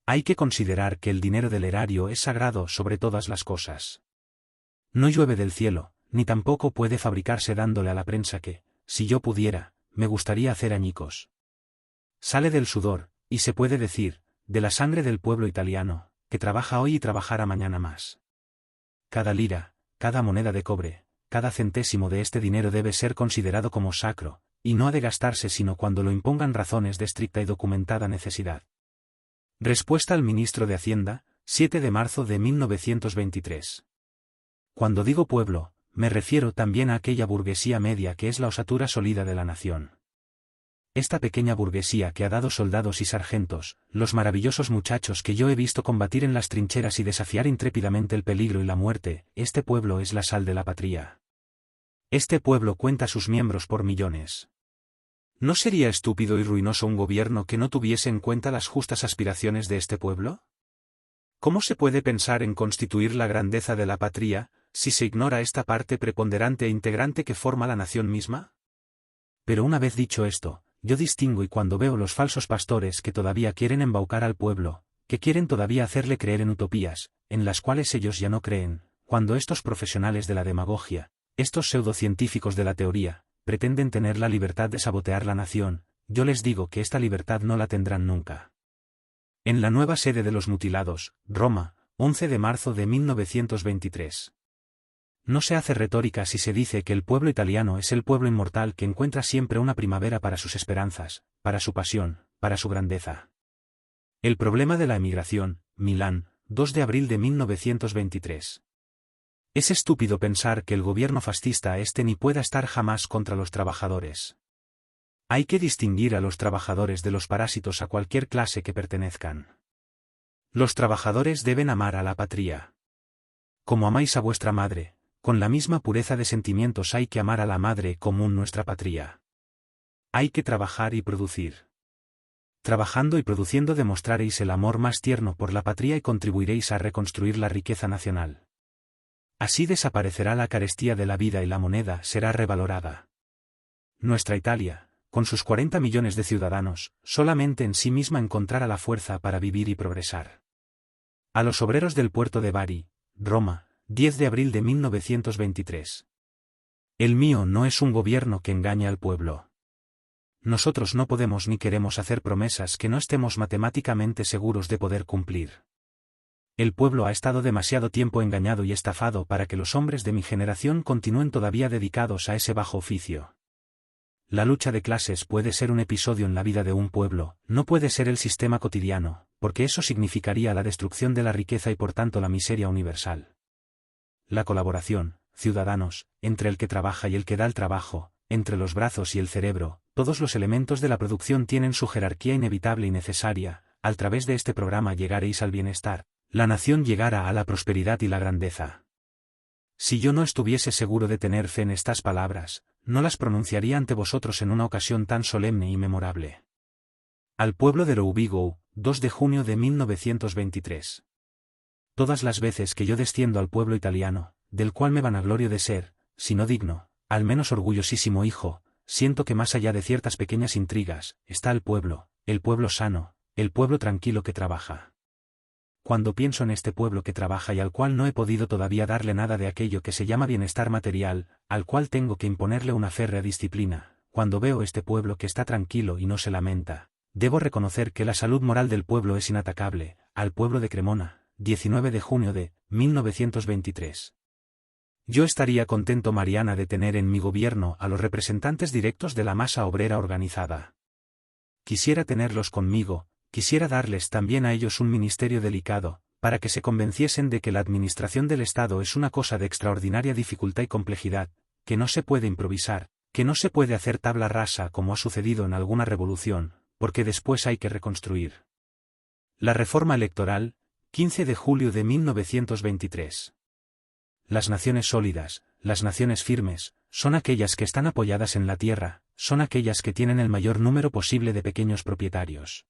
Hay que considerar que el dinero del erario es sagrado sobre todas las cosas. No llueve del cielo, ni tampoco puede fabricarse dándole a la prensa que, si yo pudiera, me gustaría hacer añicos. Sale del sudor, y se puede decir, de la sangre del pueblo italiano, que trabaja hoy y trabajará mañana más. Cada lira, cada moneda de cobre, cada centésimo de este dinero debe ser considerado como sacro, y no ha de gastarse sino cuando lo impongan razones de estricta y documentada necesidad. Respuesta al ministro de Hacienda, 7 de marzo de 1923. Cuando digo pueblo, me refiero también a aquella burguesía media que es la osatura sólida de la nación. Esta pequeña burguesía que ha dado soldados y sargentos, los maravillosos muchachos que yo he visto combatir en las trincheras y desafiar intrépidamente el peligro y la muerte, este pueblo es la sal de la patria. Este pueblo cuenta sus miembros por millones. ¿No sería estúpido y ruinoso un gobierno que no tuviese en cuenta las justas aspiraciones de este pueblo? ¿Cómo se puede pensar en constituir la grandeza de la patria, si se ignora esta parte preponderante e integrante que forma la nación misma? Pero una vez dicho esto, yo distingo y cuando veo los falsos pastores que todavía quieren embaucar al pueblo, que quieren todavía hacerle creer en utopías, en las cuales ellos ya no creen, cuando estos profesionales de la demagogia, estos pseudocientíficos de la teoría, pretenden tener la libertad de sabotear la nación, yo les digo que esta libertad no la tendrán nunca. En la nueva sede de los mutilados, Roma, 11 de marzo de 1923. No se hace retórica si se dice que el pueblo italiano es el pueblo inmortal que encuentra siempre una primavera para sus esperanzas, para su pasión, para su grandeza. El problema de la emigración, Milán, 2 de abril de 1923. Es estúpido pensar que el gobierno fascista ni pueda estar jamás contra los trabajadores. Hay que distinguir a los trabajadores de los parásitos a cualquier clase que pertenezcan. Los trabajadores deben amar a la patria. Como amáis a vuestra madre, con la misma pureza de sentimientos hay que amar a la madre común nuestra patria. Hay que trabajar y producir. Trabajando y produciendo demostraréis el amor más tierno por la patria y contribuiréis a reconstruir la riqueza nacional. Así desaparecerá la carestía de la vida y la moneda será revalorada. Nuestra Italia, con sus 40 millones de ciudadanos, solamente en sí misma encontrará la fuerza para vivir y progresar. A los obreros del puerto de Bari, Roma, 10 de abril de 1923. El mío no es un gobierno que engañe al pueblo. Nosotros no podemos ni queremos hacer promesas que no estemos matemáticamente seguros de poder cumplir. El pueblo ha estado demasiado tiempo engañado y estafado para que los hombres de mi generación continúen todavía dedicados a ese bajo oficio. La lucha de clases puede ser un episodio en la vida de un pueblo, no puede ser el sistema cotidiano, porque eso significaría la destrucción de la riqueza y por tanto la miseria universal. La colaboración, ciudadanos, entre el que trabaja y el que da el trabajo, entre los brazos y el cerebro, todos los elementos de la producción tienen su jerarquía inevitable y necesaria, al través de este programa llegaréis al bienestar, la nación llegará a la prosperidad y la grandeza. Si yo no estuviese seguro de tener fe en estas palabras, no las pronunciaría ante vosotros en una ocasión tan solemne y memorable. Al pueblo de Rovigo, 2 de junio de 1923. Todas las veces que yo desciendo al pueblo italiano, del cual me vanaglorio de ser, si no digno, al menos orgullosísimo hijo, siento que más allá de ciertas pequeñas intrigas, está el pueblo sano, el pueblo tranquilo que trabaja. Cuando pienso en este pueblo que trabaja y al cual no he podido todavía darle nada de aquello que se llama bienestar material, al cual tengo que imponerle una férrea disciplina, cuando veo este pueblo que está tranquilo y no se lamenta, debo reconocer que la salud moral del pueblo es inatacable. Al pueblo de Cremona, 19 de junio de 1923. Yo estaría contento, Mariana, de tener en mi gobierno a los representantes directos de la masa obrera organizada. Quisiera tenerlos conmigo. Quisiera darles también a ellos un ministerio delicado, para que se convenciesen de que la administración del Estado es una cosa de extraordinaria dificultad y complejidad, que no se puede improvisar, que no se puede hacer tabla rasa como ha sucedido en alguna revolución, porque después hay que reconstruir. La reforma electoral, 15 de julio de 1923. Las naciones sólidas, las naciones firmes, son aquellas que están apoyadas en la tierra, son aquellas que tienen el mayor número posible de pequeños propietarios.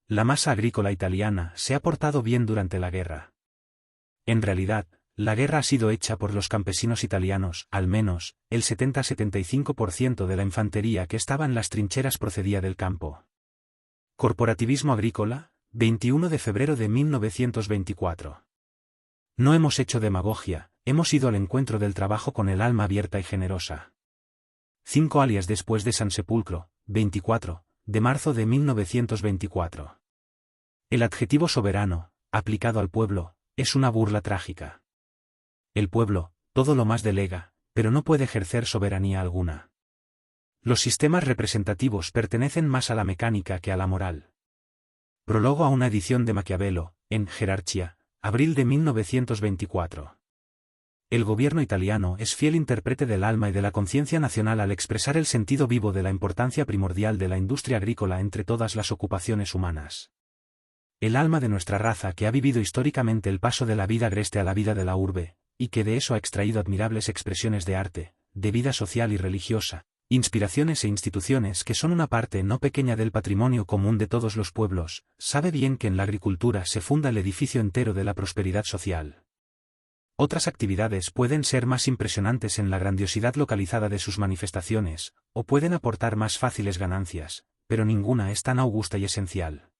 La masa agrícola italiana se ha portado bien durante la guerra. En realidad, la guerra ha sido hecha por los campesinos italianos, al menos, el 70-75% de la infantería que estaba en las trincheras procedía del campo. Corporativismo agrícola, 21 de febrero de 1924. No hemos hecho demagogia, hemos ido al encuentro del trabajo con el alma abierta y generosa. 5 alias después de San Sepulcro, 24 de marzo de 1924. El adjetivo soberano, aplicado al pueblo, es una burla trágica. El pueblo, todo lo más delega, pero no puede ejercer soberanía alguna. Los sistemas representativos pertenecen más a la mecánica que a la moral. Prólogo a una edición de Maquiavelo, en Jerarchia, abril de 1924. El gobierno italiano es fiel intérprete del alma y de la conciencia nacional al expresar el sentido vivo de la importancia primordial de la industria agrícola entre todas las ocupaciones humanas. El alma de nuestra raza que ha vivido históricamente el paso de la vida agreste a la vida de la urbe, y que de eso ha extraído admirables expresiones de arte, de vida social y religiosa, inspiraciones e instituciones que son una parte no pequeña del patrimonio común de todos los pueblos, sabe bien que en la agricultura se funda el edificio entero de la prosperidad social. Otras actividades pueden ser más impresionantes en la grandiosidad localizada de sus manifestaciones, o pueden aportar más fáciles ganancias, pero ninguna es tan augusta y esencial.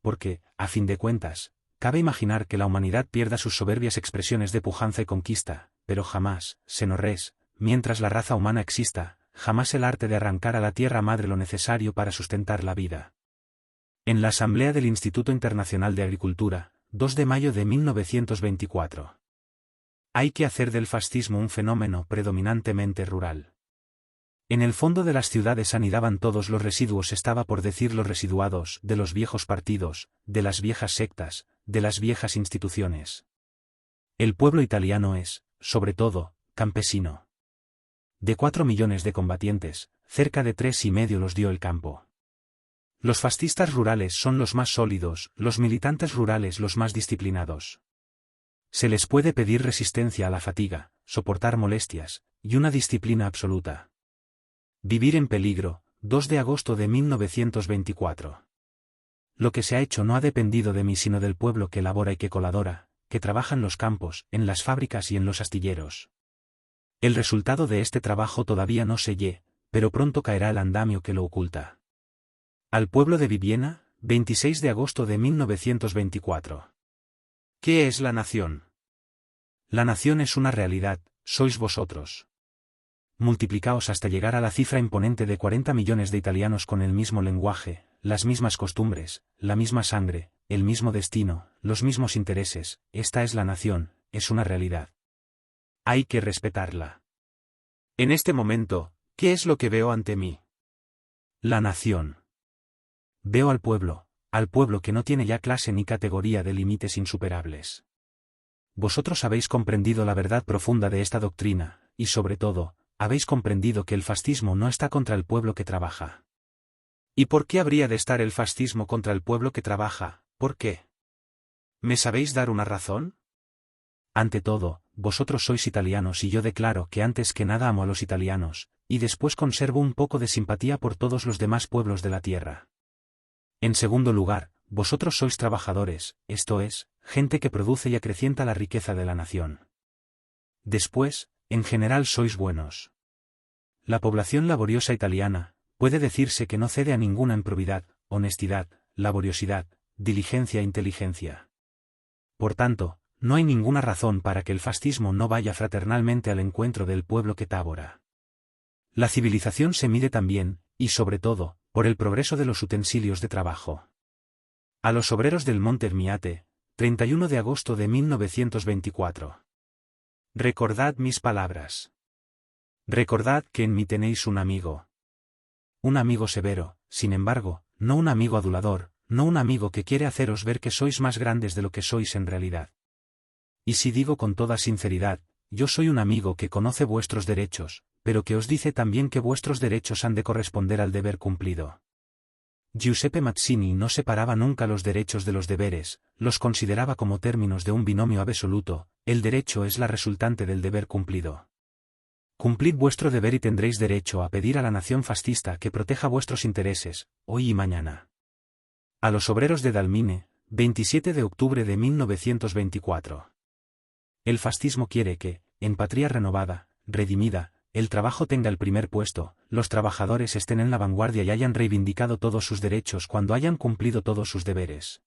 Porque, a fin de cuentas, cabe imaginar que la humanidad pierda sus soberbias expresiones de pujanza y conquista, pero jamás, señores, mientras la raza humana exista, jamás el arte de arrancar a la tierra madre lo necesario para sustentar la vida. En la Asamblea del Instituto Internacional de Agricultura, 2 de mayo de 1924. Hay que hacer del fascismo un fenómeno predominantemente rural. En el fondo de las ciudades anidaban todos los residuos, estaba por decir los residuados, de los viejos partidos, de las viejas sectas, de las viejas instituciones. El pueblo italiano es, sobre todo, campesino. De 4 millones de combatientes, cerca de 3,5 los dio el campo. Los fascistas rurales son los más sólidos, los militantes rurales los más disciplinados. Se les puede pedir resistencia a la fatiga, soportar molestias, y una disciplina absoluta. Vivir en peligro, 2 de agosto de 1924. Lo que se ha hecho no ha dependido de mí sino del pueblo que labora y que coladora, que trabaja en los campos, en las fábricas y en los astilleros. El resultado de este trabajo todavía no se ye, pero pronto caerá el andamio que lo oculta. Al pueblo de Viviena, 26 de agosto de 1924. ¿Qué es la nación? La nación es una realidad, sois vosotros. Multiplicaos hasta llegar a la cifra imponente de 40 millones de italianos con el mismo lenguaje, las mismas costumbres, la misma sangre, el mismo destino, los mismos intereses. Esta es la nación, es una realidad. Hay que respetarla. En este momento, ¿qué es lo que veo ante mí? La nación. Veo al pueblo que no tiene ya clase ni categoría de límites insuperables. Vosotros habéis comprendido la verdad profunda de esta doctrina, y sobre todo, habéis comprendido que el fascismo no está contra el pueblo que trabaja. ¿Y por qué habría de estar el fascismo contra el pueblo que trabaja? ¿Por qué? ¿Me sabéis dar una razón? Ante todo, vosotros sois italianos y yo declaro que antes que nada amo a los italianos, y después conservo un poco de simpatía por todos los demás pueblos de la tierra. En segundo lugar, vosotros sois trabajadores, esto es, gente que produce y acrecienta la riqueza de la nación. Después, en general sois buenos. La población laboriosa italiana, puede decirse que no cede a ninguna en probidad, honestidad, laboriosidad, diligencia e inteligencia. Por tanto, no hay ninguna razón para que el fascismo no vaya fraternalmente al encuentro del pueblo que tabora. La civilización se mide también, y sobre todo, por el progreso de los utensilios de trabajo. A los obreros del Monte Ermiate, 31 de agosto de 1924. Recordad mis palabras. Recordad que en mí tenéis un amigo. Un amigo severo, sin embargo, no un amigo adulador, no un amigo que quiere haceros ver que sois más grandes de lo que sois en realidad. Y si digo con toda sinceridad, yo soy un amigo que conoce vuestros derechos, pero que os dice también que vuestros derechos han de corresponder al deber cumplido. Giuseppe Mazzini no separaba nunca los derechos de los deberes, los consideraba como términos de un binomio absoluto. El derecho es la resultante del deber cumplido. Cumplid vuestro deber y tendréis derecho a pedir a la nación fascista que proteja vuestros intereses, hoy y mañana. A los obreros de Dalmine, 27 de octubre de 1924. El fascismo quiere que, en patria renovada, redimida, el trabajo tenga el primer puesto, los trabajadores estén en la vanguardia y hayan reivindicado todos sus derechos cuando hayan cumplido todos sus deberes.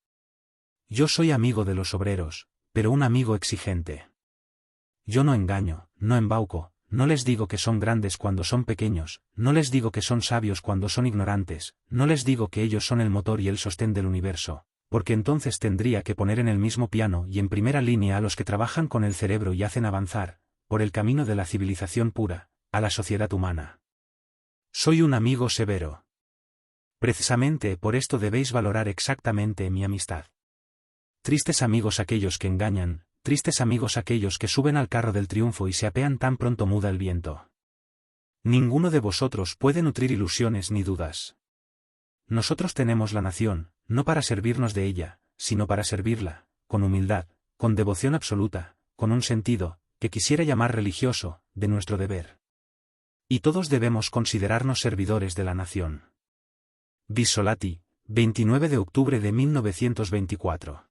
Yo soy amigo de los obreros, pero un amigo exigente. Yo no engaño, no embauco, no les digo que son grandes cuando son pequeños, no les digo que son sabios cuando son ignorantes, no les digo que ellos son el motor y el sostén del universo, porque entonces tendría que poner en el mismo piano y en primera línea a los que trabajan con el cerebro y hacen avanzar, por el camino de la civilización pura, a la sociedad humana. Soy un amigo severo. Precisamente por esto debéis valorar exactamente mi amistad. Tristes amigos aquellos que engañan, tristes amigos aquellos que suben al carro del triunfo y se apean tan pronto muda el viento. Ninguno de vosotros puede nutrir ilusiones ni dudas. Nosotros tenemos la nación, no para servirnos de ella, sino para servirla, con humildad, con devoción absoluta, con un sentido, que quisiera llamar religioso, de nuestro deber. Y todos debemos considerarnos servidores de la nación. Bisolati, 29 de octubre de 1924.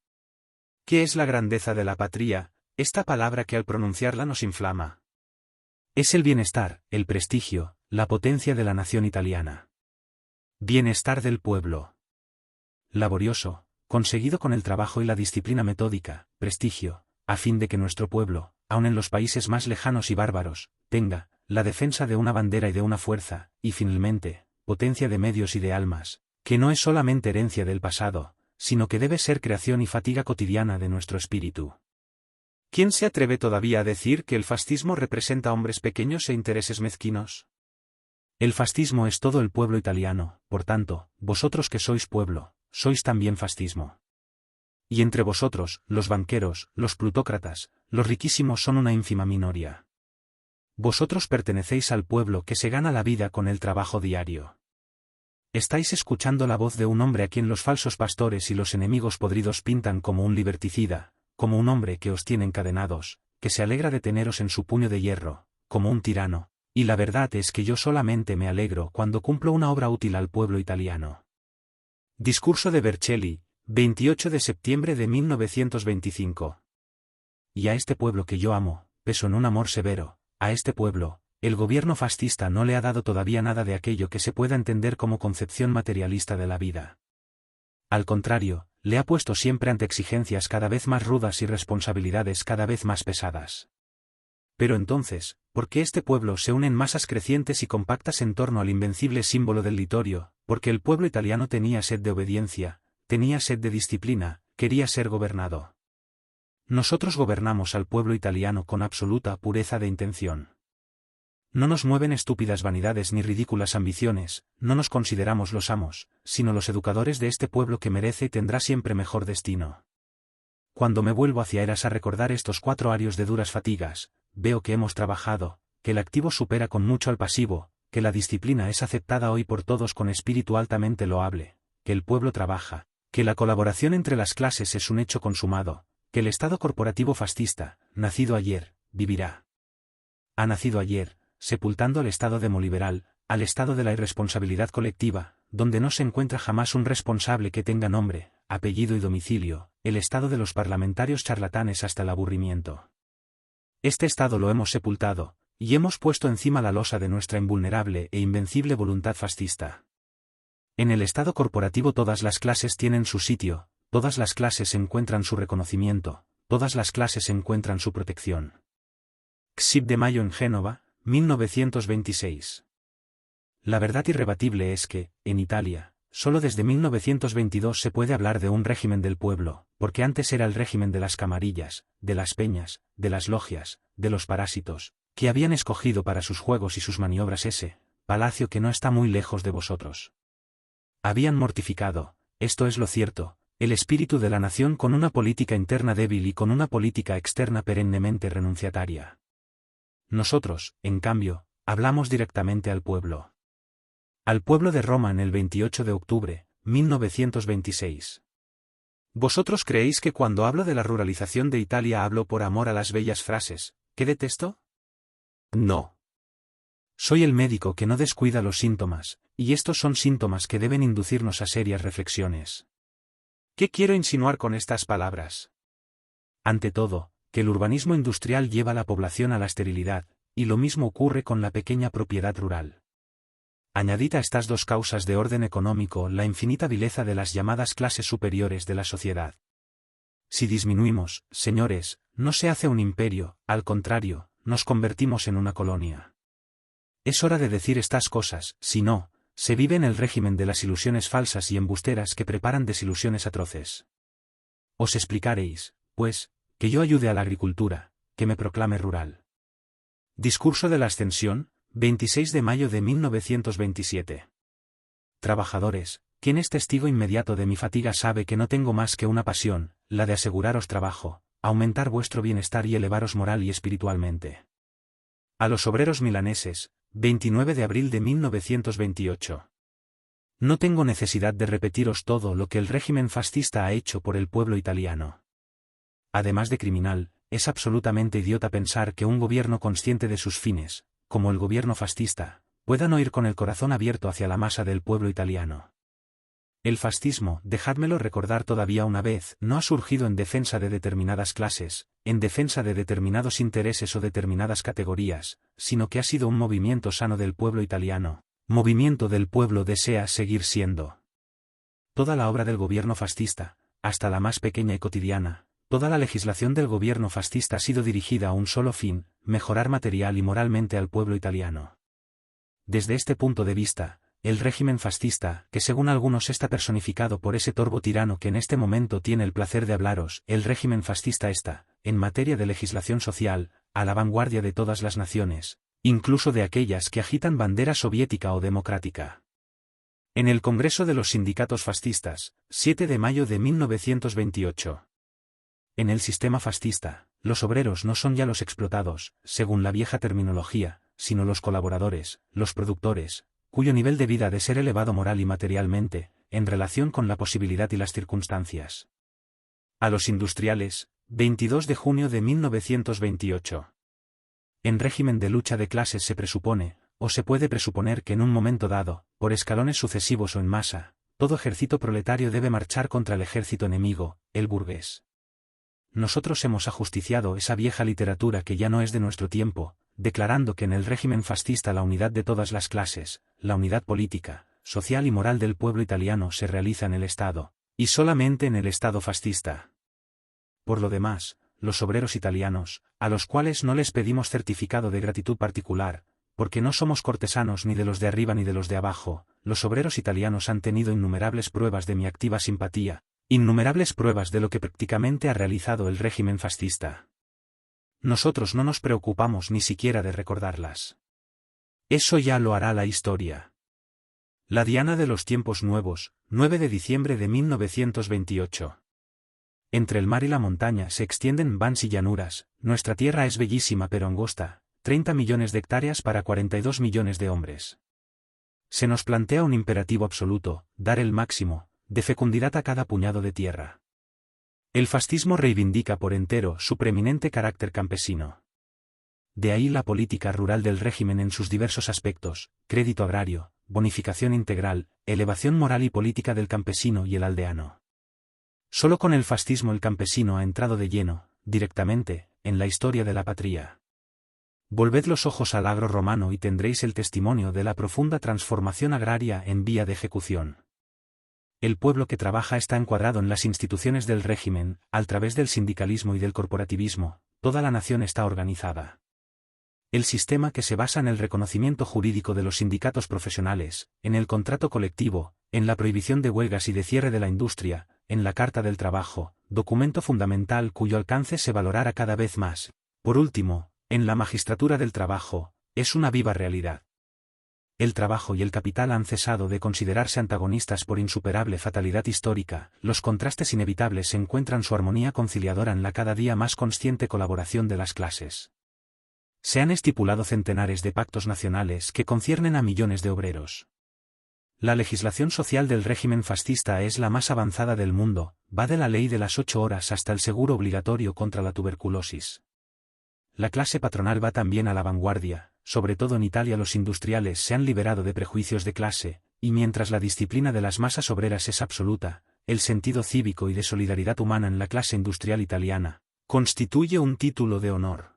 ¿Qué es la grandeza de la patria, esta palabra que al pronunciarla nos inflama? Es el bienestar, el prestigio, la potencia de la nación italiana. Bienestar del pueblo. Laborioso, conseguido con el trabajo y la disciplina metódica, prestigio, a fin de que nuestro pueblo, aun en los países más lejanos y bárbaros, tenga, la defensa de una bandera y de una fuerza, y finalmente, potencia de medios y de almas, que no es solamente herencia del pasado, sino que debe ser creación y fatiga cotidiana de nuestro espíritu. ¿Quién se atreve todavía a decir que el fascismo representa hombres pequeños e intereses mezquinos? El fascismo es todo el pueblo italiano, por tanto, vosotros que sois pueblo, sois también fascismo. Y entre vosotros, los banqueros, los plutócratas, los riquísimos son una ínfima minoría. Vosotros pertenecéis al pueblo que se gana la vida con el trabajo diario. Estáis escuchando la voz de un hombre a quien los falsos pastores y los enemigos podridos pintan como un liberticida, como un hombre que os tiene encadenados, que se alegra de teneros en su puño de hierro, como un tirano, y la verdad es que yo solamente me alegro cuando cumplo una obra útil al pueblo italiano. Discurso de Vercelli, 28 de septiembre de 1925. Y a este pueblo que yo amo, peso en un amor severo, a este pueblo, el gobierno fascista no le ha dado todavía nada de aquello que se pueda entender como concepción materialista de la vida. Al contrario, le ha puesto siempre ante exigencias cada vez más rudas y responsabilidades cada vez más pesadas. Pero entonces, ¿por qué este pueblo se une en masas crecientes y compactas en torno al invencible símbolo del litorio? Porque el pueblo italiano tenía sed de obediencia, tenía sed de disciplina, quería ser gobernado. Nosotros gobernamos al pueblo italiano con absoluta pureza de intención. No nos mueven estúpidas vanidades ni ridículas ambiciones, no nos consideramos los amos, sino los educadores de este pueblo que merece y tendrá siempre mejor destino. Cuando me vuelvo hacia Eras a recordar estos 4 años de duras fatigas, veo que hemos trabajado, que el activo supera con mucho al pasivo, que la disciplina es aceptada hoy por todos con espíritu altamente loable, que el pueblo trabaja, que la colaboración entre las clases es un hecho consumado, que el Estado corporativo fascista, nacido ayer, vivirá. Ha nacido ayer, sepultando al Estado demoliberal, al estado de la irresponsabilidad colectiva, donde no se encuentra jamás un responsable que tenga nombre, apellido y domicilio, el estado de los parlamentarios charlatanes hasta el aburrimiento. Este estado lo hemos sepultado, y hemos puesto encima la losa de nuestra invulnerable e invencible voluntad fascista. En el estado corporativo todas las clases tienen su sitio, todas las clases encuentran su reconocimiento, todas las clases encuentran su protección. Xip de Mayo en Génova, 1926. La verdad irrebatible es que, en Italia, solo desde 1922 se puede hablar de un régimen del pueblo, porque antes era el régimen de las camarillas, de las peñas, de las logias, de los parásitos, que habían escogido para sus juegos y sus maniobras ese palacio que no está muy lejos de vosotros. Habían mortificado, esto es lo cierto, el espíritu de la nación con una política interna débil y con una política externa perennemente renunciataria. Nosotros, en cambio, hablamos directamente al pueblo. Al pueblo de Roma en el 28 de octubre, 1926. ¿Vosotros creéis que cuando hablo de la ruralización de Italia hablo por amor a las bellas frases, que detesto? No. Soy el médico que no descuida los síntomas, y estos son síntomas que deben inducirnos a serias reflexiones. ¿Qué quiero insinuar con estas palabras? Ante todo, que el urbanismo industrial lleva a la población a la esterilidad, y lo mismo ocurre con la pequeña propiedad rural. Añadid a estas dos causas de orden económico la infinita vileza de las llamadas clases superiores de la sociedad. Si disminuimos, señores, no se hace un imperio, al contrario, nos convertimos en una colonia. Es hora de decir estas cosas, si no, se vive en el régimen de las ilusiones falsas y embusteras que preparan desilusiones atroces. Os explicaréis, pues, que yo ayude a la agricultura, que me proclame rural. Discurso de la Ascensión, 26 de mayo de 1927. Trabajadores, quien es testigo inmediato de mi fatiga sabe que no tengo más que una pasión, la de aseguraros trabajo, aumentar vuestro bienestar y elevaros moral y espiritualmente. A los obreros milaneses, 29 de abril de 1928. No tengo necesidad de repetiros todo lo que el régimen fascista ha hecho por el pueblo italiano. Además de criminal, es absolutamente idiota pensar que un gobierno consciente de sus fines, como el gobierno fascista, pueda no ir con el corazón abierto hacia la masa del pueblo italiano. El fascismo, dejádmelo recordar todavía una vez, no ha surgido en defensa de determinadas clases, en defensa de determinados intereses o determinadas categorías, sino que ha sido un movimiento sano del pueblo italiano. Movimiento del pueblo desea seguir siendo. Toda la obra del gobierno fascista, hasta la más pequeña y cotidiana, toda la legislación del gobierno fascista ha sido dirigida a un solo fin, mejorar material y moralmente al pueblo italiano. Desde este punto de vista, el régimen fascista, que según algunos está personificado por ese torvo tirano que en este momento tiene el placer de hablaros, el régimen fascista está, en materia de legislación social, a la vanguardia de todas las naciones, incluso de aquellas que agitan bandera soviética o democrática. En el Congreso de los Sindicatos Fascistas, 7 de mayo de 1928. En el sistema fascista, los obreros no son ya los explotados, según la vieja terminología, sino los colaboradores, los productores, cuyo nivel de vida ha de ser elevado moral y materialmente, en relación con la posibilidad y las circunstancias. A los industriales, 22 de junio de 1928. En régimen de lucha de clases se presupone, o se puede presuponer que en un momento dado, por escalones sucesivos o en masa, todo ejército proletario debe marchar contra el ejército enemigo, el burgués. Nosotros hemos ajusticiado esa vieja literatura que ya no es de nuestro tiempo, declarando que en el régimen fascista la unidad de todas las clases, la unidad política, social y moral del pueblo italiano se realiza en el Estado, y solamente en el Estado fascista. Por lo demás, los obreros italianos, a los cuales no les pedimos certificado de gratitud particular, porque no somos cortesanos ni de los de arriba ni de los de abajo, los obreros italianos han tenido innumerables pruebas de mi activa simpatía, innumerables pruebas de lo que prácticamente ha realizado el régimen fascista. Nosotros no nos preocupamos ni siquiera de recordarlas. Eso ya lo hará la historia. La Diana de los tiempos nuevos, 9 de diciembre de 1928. Entre el mar y la montaña se extienden vans y llanuras, nuestra tierra es bellísima pero angosta, 30 millones de hectáreas para 42 millones de hombres. Se nos plantea un imperativo absoluto, dar el máximo, de fecundidad a cada puñado de tierra. El fascismo reivindica por entero su preeminente carácter campesino. De ahí la política rural del régimen en sus diversos aspectos, crédito agrario, bonificación integral, elevación moral y política del campesino y el aldeano. Solo con el fascismo el campesino ha entrado de lleno, directamente, en la historia de la patria. Volved los ojos al agro romano y tendréis el testimonio de la profunda transformación agraria en vía de ejecución. El pueblo que trabaja está encuadrado en las instituciones del régimen, a través del sindicalismo y del corporativismo, toda la nación está organizada. El sistema que se basa en el reconocimiento jurídico de los sindicatos profesionales, en el contrato colectivo, en la prohibición de huelgas y de cierre de la industria, en la Carta del Trabajo, documento fundamental cuyo alcance se valorará cada vez más. Por último, en la magistratura del trabajo, es una viva realidad. El trabajo y el capital han cesado de considerarse antagonistas por insuperable fatalidad histórica, los contrastes inevitables encuentran su armonía conciliadora en la cada día más consciente colaboración de las clases. Se han estipulado centenares de pactos nacionales que conciernen a millones de obreros. La legislación social del régimen fascista es la más avanzada del mundo, va de la ley de las 8 horas hasta el seguro obligatorio contra la tuberculosis. La clase patronal va también a la vanguardia, sobre todo en Italia los industriales se han liberado de prejuicios de clase, y mientras la disciplina de las masas obreras es absoluta, el sentido cívico y de solidaridad humana en la clase industrial italiana constituye un título de honor.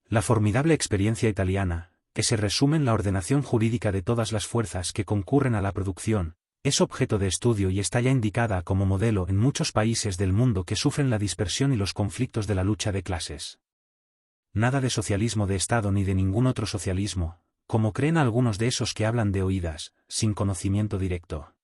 La formidable experiencia italiana, que se resume en la ordenación jurídica de todas las fuerzas que concurren a la producción, Es objeto de estudio y está ya indicada como modelo en muchos países del mundo que sufren la dispersión y los conflictos de la lucha de clases. Nada de socialismo de Estado ni de ningún otro socialismo, como creen algunos de esos que hablan de oídas, sin conocimiento directo.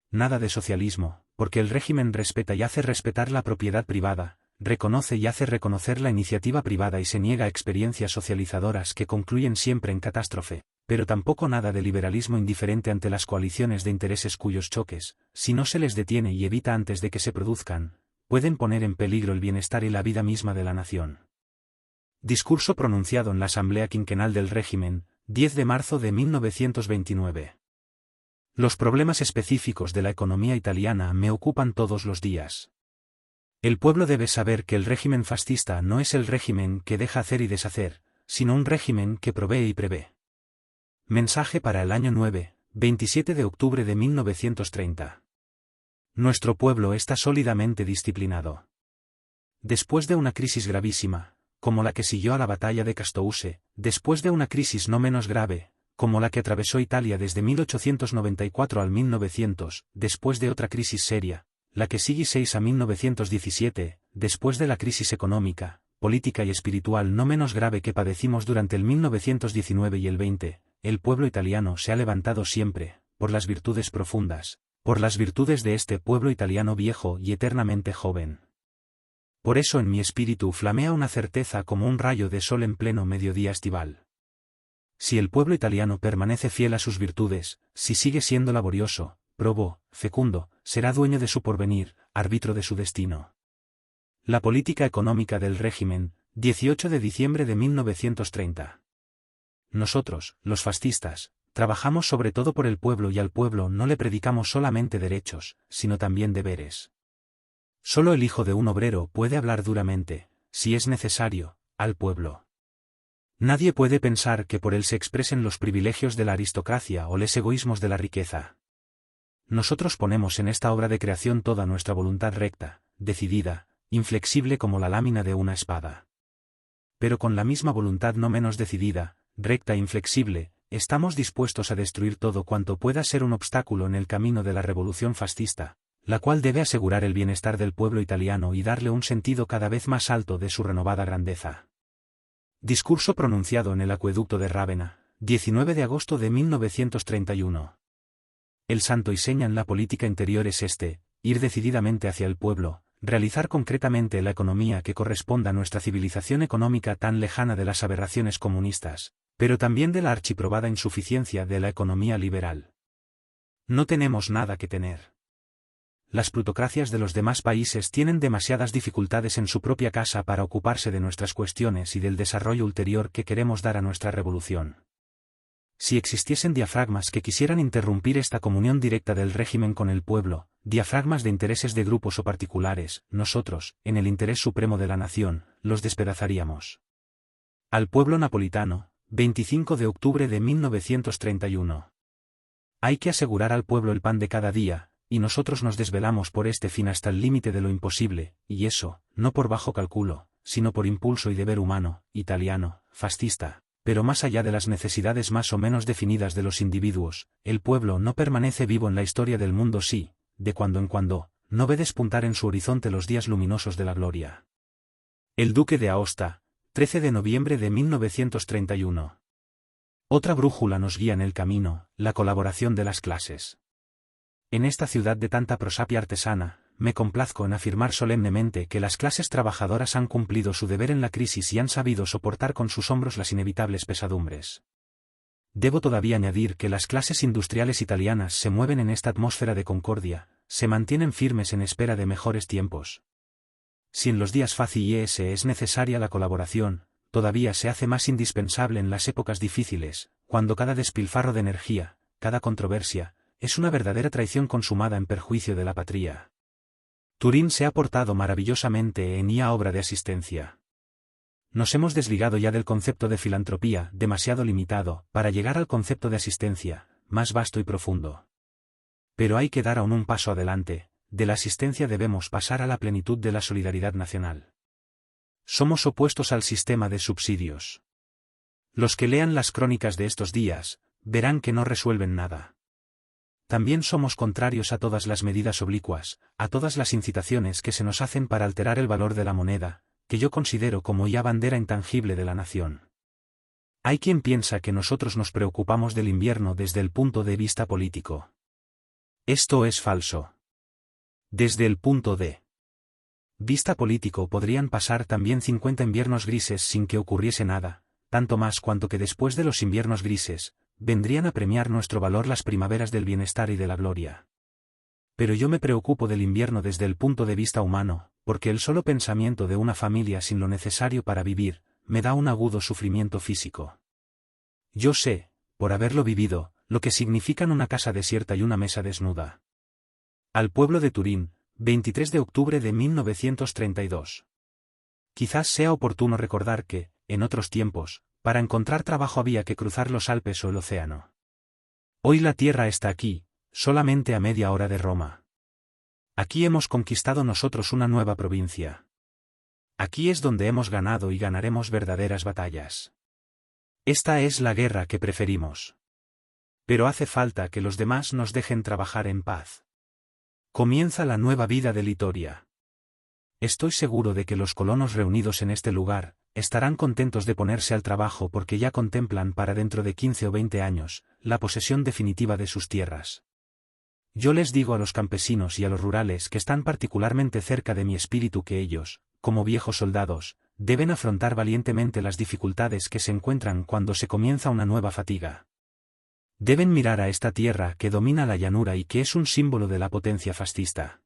Nada de socialismo, porque el régimen respeta y hace respetar la propiedad privada, reconoce y hace reconocer la iniciativa privada y se niega a experiencias socializadoras que concluyen siempre en catástrofe, pero tampoco nada de liberalismo indiferente ante las coaliciones de intereses cuyos choques, si no se les detiene y evita antes de que se produzcan, pueden poner en peligro el bienestar y la vida misma de la nación. Discurso pronunciado en la Asamblea Quinquenal del Régimen, 10 de marzo de 1929. Los problemas específicos de la economía italiana me ocupan todos los días. El pueblo debe saber que el régimen fascista no es el régimen que deja hacer y deshacer, sino un régimen que provee y prevé. Mensaje para el año 9, 27 de octubre de 1930. Nuestro pueblo está sólidamente disciplinado. Después de una crisis gravísima, como la que siguió a la batalla de Castouse, después de una crisis no menos grave, como la que atravesó Italia desde 1894 al 1900, después de otra crisis seria, la que sigue 6 a 1917, después de la crisis económica, política y espiritual no menos grave que padecimos durante el 1919 y el 20, el pueblo italiano se ha levantado siempre, por las virtudes profundas, por las virtudes de este pueblo italiano viejo y eternamente joven. Por eso en mi espíritu flamea una certeza como un rayo de sol en pleno mediodía estival. Si el pueblo italiano permanece fiel a sus virtudes, si sigue siendo laborioso, probo, fecundo, será dueño de su porvenir, árbitro de su destino. La política económica del régimen, 18 de diciembre de 1930. Nosotros, los fascistas, trabajamos sobre todo por el pueblo y al pueblo no le predicamos solamente derechos, sino también deberes. Solo el hijo de un obrero puede hablar duramente, si es necesario, al pueblo. Nadie puede pensar que por él se expresen los privilegios de la aristocracia o los egoísmos de la riqueza. Nosotros ponemos en esta obra de creación toda nuestra voluntad recta, decidida, inflexible como la lámina de una espada. Pero con la misma voluntad no menos decidida, recta e inflexible, estamos dispuestos a destruir todo cuanto pueda ser un obstáculo en el camino de la revolución fascista, la cual debe asegurar el bienestar del pueblo italiano y darle un sentido cada vez más alto de su renovada grandeza. Discurso pronunciado en el acueducto de Rávena, 19 de agosto de 1931. El santo y seña en la política interior es ir decididamente hacia el pueblo, realizar concretamente la economía que corresponda a nuestra civilización económica tan lejana de las aberraciones comunistas, pero también de la archiprobada insuficiencia de la economía liberal. No tenemos nada que tener. Las plutocracias de los demás países tienen demasiadas dificultades en su propia casa para ocuparse de nuestras cuestiones y del desarrollo ulterior que queremos dar a nuestra revolución. Si existiesen diafragmas que quisieran interrumpir esta comunión directa del régimen con el pueblo, diafragmas de intereses de grupos o particulares, nosotros, en el interés supremo de la nación, los despedazaríamos. Al pueblo napolitano, 25 de octubre de 1931. Hay que asegurar al pueblo el pan de cada día, y nosotros nos desvelamos por este fin hasta el límite de lo imposible, y eso, no por bajo cálculo, sino por impulso y deber humano, italiano, fascista. Pero más allá de las necesidades más o menos definidas de los individuos, el pueblo no permanece vivo en la historia del mundo si, de cuando en cuando, no ve despuntar en su horizonte los días luminosos de la gloria. El Duque de Aosta, 13 de noviembre de 1931. Otra brújula nos guía en el camino, la colaboración de las clases. En esta ciudad de tanta prosapia artesana, me complazco en afirmar solemnemente que las clases trabajadoras han cumplido su deber en la crisis y han sabido soportar con sus hombros las inevitables pesadumbres. Debo todavía añadir que las clases industriales italianas se mueven en esta atmósfera de concordia, se mantienen firmes en espera de mejores tiempos. Si en los días fáciles es necesaria la colaboración, todavía se hace más indispensable en las épocas difíciles, cuando cada despilfarro de energía, cada controversia, es una verdadera traición consumada en perjuicio de la patria. Turín se ha portado maravillosamente en la obra de asistencia. Nos hemos desligado ya del concepto de filantropía, demasiado limitado, para llegar al concepto de asistencia, más vasto y profundo. Pero hay que dar aún un paso adelante, de la asistencia debemos pasar a la plenitud de la solidaridad nacional. Somos opuestos al sistema de subsidios. Los que lean las crónicas de estos días, verán que no resuelven nada. También somos contrarios a todas las medidas oblicuas, a todas las incitaciones que se nos hacen para alterar el valor de la moneda, que yo considero como ya bandera intangible de la nación. Hay quien piensa que nosotros nos preocupamos del invierno desde el punto de vista político. Esto es falso. Desde el punto de vista político podrían pasar también 50 inviernos grises sin que ocurriese nada, tanto más cuanto que después de los inviernos grises, vendrían a premiar nuestro valor las primaveras del bienestar y de la gloria. Pero yo me preocupo del invierno desde el punto de vista humano, porque el solo pensamiento de una familia sin lo necesario para vivir, me da un agudo sufrimiento físico. Yo sé, por haberlo vivido, lo que significan una casa desierta y una mesa desnuda. Al pueblo de Turín, 23 de octubre de 1932. Quizás sea oportuno recordar que, en otros tiempos, para encontrar trabajo había que cruzar los Alpes o el océano. Hoy la tierra está aquí, solamente a media hora de Roma. Aquí hemos conquistado nosotros una nueva provincia. Aquí es donde hemos ganado y ganaremos verdaderas batallas. Esta es la guerra que preferimos. Pero hace falta que los demás nos dejen trabajar en paz. Comienza la nueva vida de Litoria. Estoy seguro de que los colonos reunidos en este lugar, estarán contentos de ponerse al trabajo porque ya contemplan para dentro de 15 o 20 años, la posesión definitiva de sus tierras. Yo les digo a los campesinos y a los rurales que están particularmente cerca de mi espíritu que ellos, como viejos soldados, deben afrontar valientemente las dificultades que se encuentran cuando se comienza una nueva fatiga. Deben mirar a esta tierra que domina la llanura y que es un símbolo de la potencia fascista.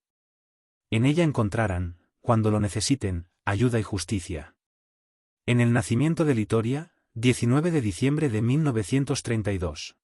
En ella encontrarán, cuando lo necesiten, ayuda y justicia. En el nacimiento de Litoria, 19 de diciembre de 1932.